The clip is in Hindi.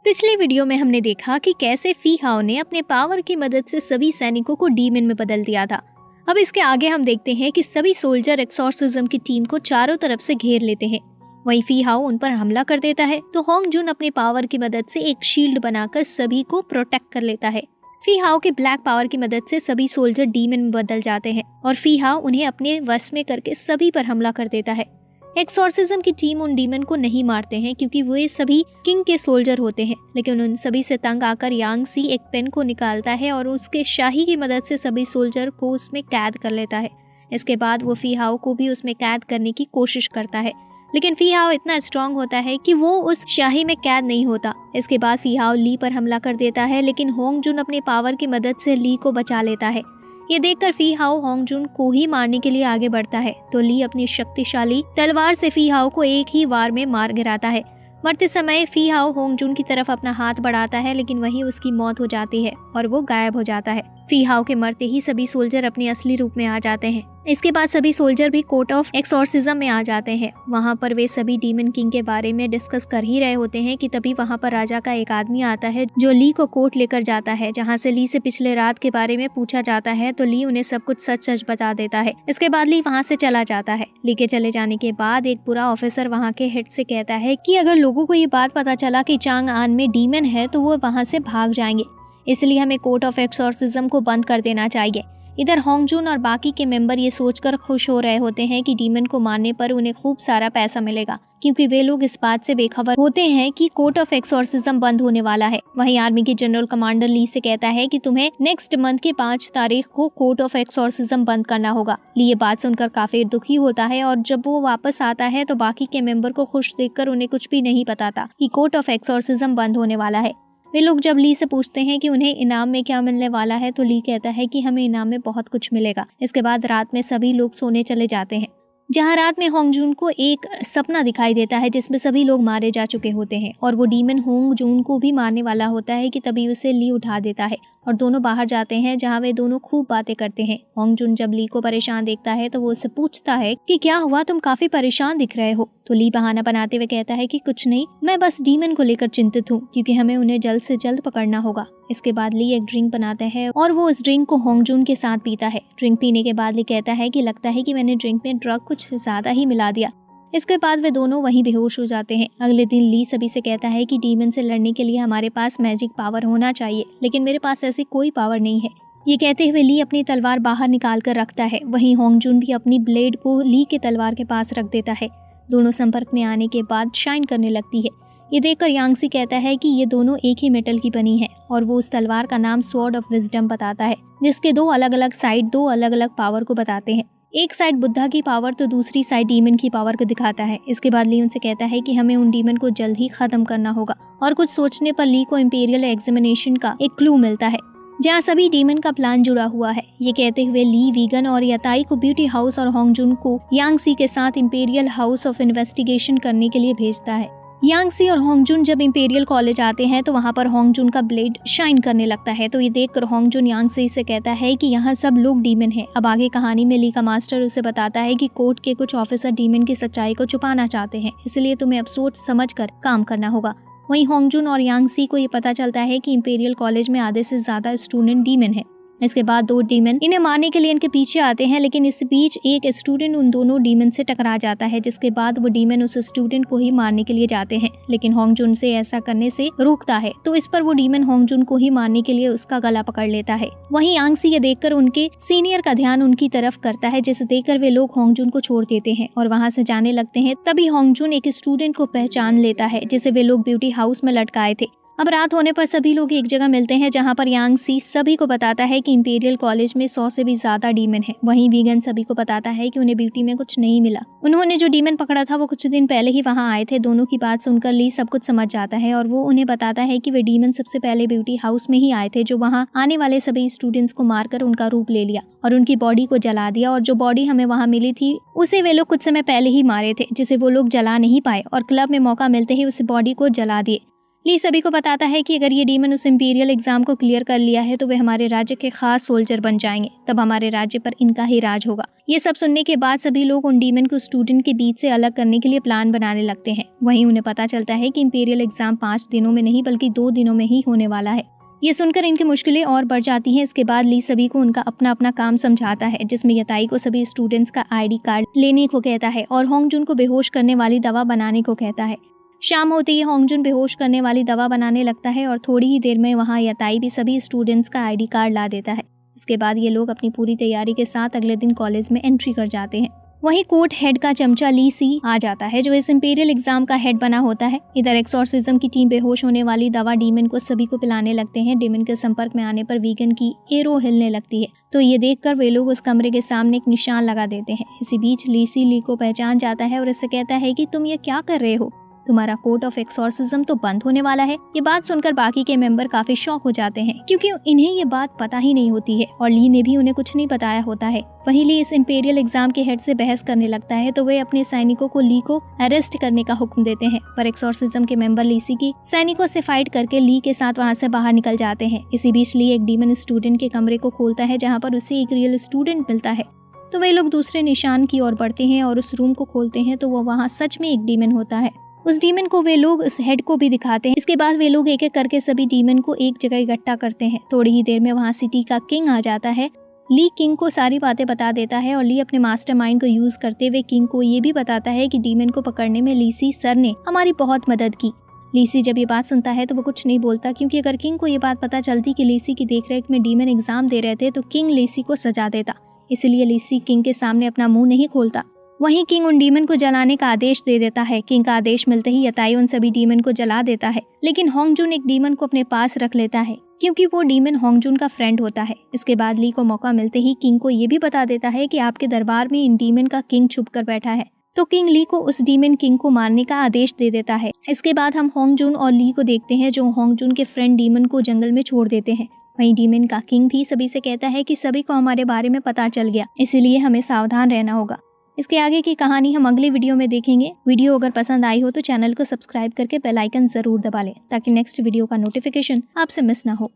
पिछले वीडियो में हमने देखा कि कैसे फी हाओ ने अपने पावर की मदद से सभी सैनिकों को डीमन में बदल दिया था। अब इसके आगे हम देखते हैं कि सभी सोल्जर एक्सॉर्सिज्म की टीम को चारों तरफ से घेर लेते हैं। वहीं फी हाओ उन पर हमला कर देता है तो होंग जुन अपने पावर की मदद से एक शील्ड बनाकर सभी को प्रोटेक्ट कर लेता है। फी हाओ के ब्लैक पावर की मदद से सभी सोल्जर डीमन में बदल जाते हैं और फी हाओ उन्हें अपने वश में करके सभी पर हमला कर देता है। एक्सॉर्सिज्म की टीम उन डीमन को नहीं मारते हैं क्योंकि वे सभी किंग के सोल्जर होते हैं, लेकिन उन सभी से तंग आकर यांग सी एक पेन को निकालता है और उसके शाही की मदद से सभी सोल्जर को उसमें कैद कर लेता है। इसके बाद वो फी हाओ को भी उसमें कैद करने की कोशिश करता है, लेकिन फी हाओ इतना स्ट्रांग होता है कि वो उस शाही में कैद नहीं होता। इसके बाद फी हाओ ली पर हमला कर देता है, लेकिन होंग जुन अपने पावर की मदद से ली को बचा लेता है। ये देखकर फी हाओ होंग जुन को ही मारने के लिए आगे बढ़ता है तो ली अपनी शक्तिशाली तलवार से फी हाओ को एक ही वार में मार गिराता है। मरते समय फी हाओ होंग जुन की तरफ अपना हाथ बढ़ाता है, लेकिन वहीं उसकी मौत हो जाती है और वो गायब हो जाता है। फी हाओ के मरते ही सभी सोल्जर अपने असली रूप में आ जाते हैं। इसके बाद सभी सोल्जर भी कोर्ट ऑफ एक्सॉर्सिज्म में आ जाते हैं। वहाँ पर वे सभी डीमन किंग के बारे में डिस्कस कर ही रहे होते हैं कि तभी वहाँ पर राजा का एक आदमी आता है जो ली को कोर्ट लेकर जाता है, जहाँ से ली से पिछले रात के बारे में पूछा जाता है तो ली उन्हें सब कुछ सच सच बता देता है। इसके बाद ली वहाँ से चला जाता है। ली के चले जाने के बाद एक बुरा ऑफिसर वहाँ के हेड से कहता है कि अगर लोगों को ये बात पता चला कि चांग आन में डीमन है तो वो वहाँ से भाग जाएंगे, इसलिए हमें कोर्ट ऑफ एक्सॉर्सिज्म को बंद कर देना चाहिए। इधर होंग जुन और बाकी के मेंबर ये सोचकर खुश हो रहे होते हैं कि डीमन को मारने पर उन्हें खूब सारा पैसा मिलेगा, क्योंकि वे लोग इस बात से बेखबर होते हैं कि कोर्ट ऑफ एक्सॉर्सिज्म बंद होने वाला है। वहीं आर्मी के जनरल कमांडर ली से कहता है कि तुम्हें नेक्स्ट मंथ की 5 तारीख को कोर्ट ऑफ एक्सॉर्सिज्म बंद करना होगा। ली ये बात सुनकर काफी दुखी होता है और जब वो वापस आता है तो बाकी के मेंबर को खुश देखकर उन्हें कुछ भी नहीं पता था कि कोर्ट ऑफ एक्सॉर्सिज्म बंद होने वाला है। वे लोग जब ली से पूछते हैं कि उन्हें इनाम में क्या मिलने वाला है तो ली कहता है कि हमें इनाम में बहुत कुछ मिलेगा। इसके बाद रात में सभी लोग सोने चले जाते हैं, जहाँ रात में होंग जुन को एक सपना दिखाई देता है जिसमें सभी लोग मारे जा चुके होते हैं और वो डीमन होंग जुन को भी मारने वाला होता है कि तभी उसे ली उठा देता है और दोनों बाहर जाते हैं, जहाँ वे दोनों खूब बातें करते हैं। होंग जुन जब ली को परेशान देखता है तो वो उससे पूछता है कि क्या हुआ, तुम काफी परेशान दिख रहे हो। तो ली बहाना बनाते हुए कहता है कि कुछ नहीं, मैं बस डीमन को लेकर चिंतित हूँ क्योंकि हमें उन्हें जल्द से जल्द पकड़ना होगा। इसके बाद ली एक ड्रिंक बनाता है और वो उस ड्रिंक को होंग जुन के साथ पीता है। ड्रिंक पीने के बाद ली कहता है कि लगता है कि मैंने ड्रिंक में ड्रग कुछ ज्यादा ही मिला दिया। इसके बाद वे दोनों वहीं बेहोश हो जाते हैं। अगले दिन ली सभी से कहता है कि डीमन से लड़ने के लिए हमारे पास मैजिक पावर होना चाहिए, लेकिन मेरे पास ऐसी कोई पावर नहीं है। ये कहते हुए ली अपनी तलवार बाहर निकाल कर रखता है। वहीं होंग जुन भी अपनी ब्लेड को ली के तलवार के पास रख देता है। दोनों संपर्क में आने के बाद शाइन करने लगती है। ये देखकर यांगसी कहता है कि ये दोनों एक ही मेटल की बनी है और वो उस तलवार का नाम स्वॉर्ड ऑफ विजडम बताता है, जिसके दो अलग अलग साइड दो अलग अलग पावर को बताते हैं। एक साइड बुद्धा की पावर तो दूसरी साइड डीमन की पावर को दिखाता है। इसके बाद ली उनसे कहता है कि हमें उन डीमन को जल्द ही खत्म करना होगा और कुछ सोचने पर ली को इंपीरियल एग्जामिनेशन का एक क्लू मिलता है, जहाँ सभी डीमन का प्लान जुड़ा हुआ है। ये कहते हुए ली वीगन और याताई को ब्यूटी हाउस और होंग जुन को यांगसी के साथ इंपीरियल हाउस ऑफ इन्वेस्टिगेशन करने के लिए भेजता है। यांगसी और होंग जुन जब इंपीरियल कॉलेज आते हैं तो वहाँ पर होंग जुन का ब्लेड शाइन करने लगता है। तो ये देखकर होंग जुन यांगसी से कहता है कि यहाँ सब लोग डीमन हैं। अब आगे कहानी में ली का मास्टर उसे बताता है कि कोर्ट के कुछ ऑफिसर डीमन की सच्चाई को छुपाना चाहते हैं, इसलिए तुम्हें अब सोच समझ कर काम करना होगा। वहीं होंग जुन और यांगसी को ये पता चलता है कि इंपीरियल कॉलेज में आधे से ज्यादा स्टूडेंट डीमन है। इसके बाद 2 डीमन इन्हें मारने के लिए इनके पीछे आते हैं, लेकिन इस बीच एक स्टूडेंट उन दोनों डीमन से टकरा जाता है, जिसके बाद वो डीमन उस स्टूडेंट को ही मारने के लिए जाते हैं, लेकिन होंग जुन से ऐसा करने से रोकता है। तो इस पर वो डीमन होंग जुन को ही मारने के लिए उसका गला पकड़ लेता है। वहीं यांगसी ये देखकर उनके सीनियर का ध्यान उनकी तरफ करता है, जिसे देखकर वे लोग होंग जुन को छोड़ देते हैं और वहाँ से जाने लगते हैं। तभी होंग जुन एक स्टूडेंट को पहचान लेता है जिसे वे लोग ब्यूटी हाउस में लटकाए थे। अब रात होने पर सभी लोग एक जगह मिलते हैं, जहां पर यांगसी सभी को बताता है कि इंपीरियल कॉलेज में 100 से भी ज्यादा डीमन है। वहीं वीगन सभी को बताता है कि उन्हें ब्यूटी में कुछ नहीं मिला। उन्होंने जो डीमन पकड़ा था वो कुछ दिन पहले ही वहां आए थे। दोनों की बात सुनकर ली सब कुछ समझ जाता है और वो उन्हें बताता है कि वे डीमन सबसे पहले ब्यूटी हाउस में ही आए थे, जो वहाँ आने वाले सभी स्टूडेंट्स को मारकर उनका रूप ले लिया और उनकी बॉडी को जला दिया, और जो बॉडी हमें वहाँ मिली थी उसे वे लोग कुछ समय पहले ही मारे थे, जिसे वो लोग जला नहीं पाए और क्लब में मौका मिलते ही उस बॉडी को जला दिए। ली सभी को बताता है कि अगर ये डीमन उस इंपीरियल एग्जाम को क्लियर कर लिया है तो वे हमारे राज्य के खास सोल्जर बन जाएंगे, तब हमारे राज्य पर इनका ही राज होगा। ये सब सुनने के बाद सभी लोग उन डीमन को स्टूडेंट के बीच से अलग करने के लिए प्लान बनाने लगते हैं। वहीं उन्हें पता चलता है कि इंपीरियल एग्जाम 5 दिनों में नहीं बल्कि 2 दिनों में ही होने वाला है। ये सुनकर इनकी मुश्किलें और बढ़ जाती हैं। इसके बाद ली सभी को उनका अपना अपना काम समझाता है, जिसमें यताई को सभी स्टूडेंट्स का ID कार्ड लेने को कहता है और होंगजुन को बेहोश करने वाली दवा बनाने को कहता है। शाम होते ही होंगजुन बेहोश करने वाली दवा बनाने लगता है और थोड़ी ही देर में वहाँ यताई भी सभी स्टूडेंट्स का ID कार्ड ला देता है। इसके बाद ये लोग अपनी पूरी तैयारी के साथ अगले दिन कॉलेज में एंट्री कर जाते हैं। वहीं कोर्ट हेड का चमचा ली सी आ जाता है, जो इस इंपीरियल एग्जाम का हेड बना होता है। इधर एक्सॉर्सिज्म की टीम बेहोश होने वाली दवा डीमन को सभी को पिलाने लगते हैं। डीमन के संपर्क में आने पर वीगन की एरो हिलने लगती है, तो ये देखकर वे लोग उस कमरे के सामने एक निशान लगा देते हैं। इसी बीच ली को पहचान जाता है और इससे कहता है कि तुम ये क्या कर रहे हो, तुम्हारा कोर्ट ऑफ एक्सॉर्सिज्म तो बंद होने वाला है। ये बात सुनकर बाकी के मेंबर काफी शॉक हो जाते हैं, क्योंकि इन्हें ये बात पता ही नहीं होती है और ली ने भी उन्हें कुछ नहीं बताया होता है। वहीं ली इस इंपीरियल एग्जाम के हेड से बहस करने लगता है, तो वे अपने सैनिकों को ली को अरेस्ट करने का हुक्म देते हैं। पर एक्सॉर्सिज्म के मेंबर लीसी की सैनिकों से फाइट करके ली के साथ वहाँ से बाहर निकल जाते हैं। इसी बीच ली एक डीमन स्टूडेंट के कमरे को खोलता है, जहाँ पर उसे एक रियल स्टूडेंट मिलता है। तो वे लोग दूसरे निशान की ओर बढ़ते हैं और उस रूम को खोलते हैं, तो वो वहाँ सच में एक डीमन होता है। उस डीमन को वे लोग उस हेड को भी दिखाते हैं। इसके बाद वे लोग एक एक करके सभी डीमन को एक जगह इकट्ठा करते हैं। थोड़ी ही देर में वहाँ सिटी का किंग आ जाता है। ली किंग को सारी बातें बता देता है और ली अपने मास्टरमाइंड को यूज करते हुए किंग को ये भी बताता है कि डीमन को पकड़ने में लीसी सर ने हमारी बहुत मदद की। लीसी जब ये बात सुनता है तो वो कुछ नहीं बोलता, क्योंकि अगर किंग को ये बात पता चलती कि लीसी की देखरेख में डीमन एग्जाम दे रहे थे तो किंग लीसी को सजा देता। इसलिए लीसी किंग के सामने अपना मुंह नहीं खोलता। वहीं किंग उन डीमन को जलाने का आदेश दे देता है। किंग का आदेश मिलते ही यताई उन सभी डीमन को जला देता है, लेकिन होंगजुन एक डीमन को अपने पास रख लेता है, क्योंकि वो डीमन होंगजुन का फ्रेंड होता है। इसके बाद ली को मौका मिलते ही किंग को ये भी बता देता है कि आपके दरबार में इन डीमन का किंग छुप कर बैठा है। तो किंग ली को उस डीमन किंग को मारने का आदेश दे देता है। इसके बाद हम होंगजुन और ली को देखते हैं, जो होंगजुन के फ्रेंड डीमन को जंगल में छोड़ देते हैं। वहीं डीमन का किंग भी सभी से कहता है कि सभी को हमारे बारे में पता चल गया, इसीलिए हमें सावधान रहना होगा। इसके आगे की कहानी हम अगली वीडियो में देखेंगे। वीडियो अगर पसंद आई हो तो चैनल को सब्सक्राइब करके बेल आइकन जरूर दबा लें, ताकि नेक्स्ट वीडियो का नोटिफिकेशन आपसे मिस ना हो।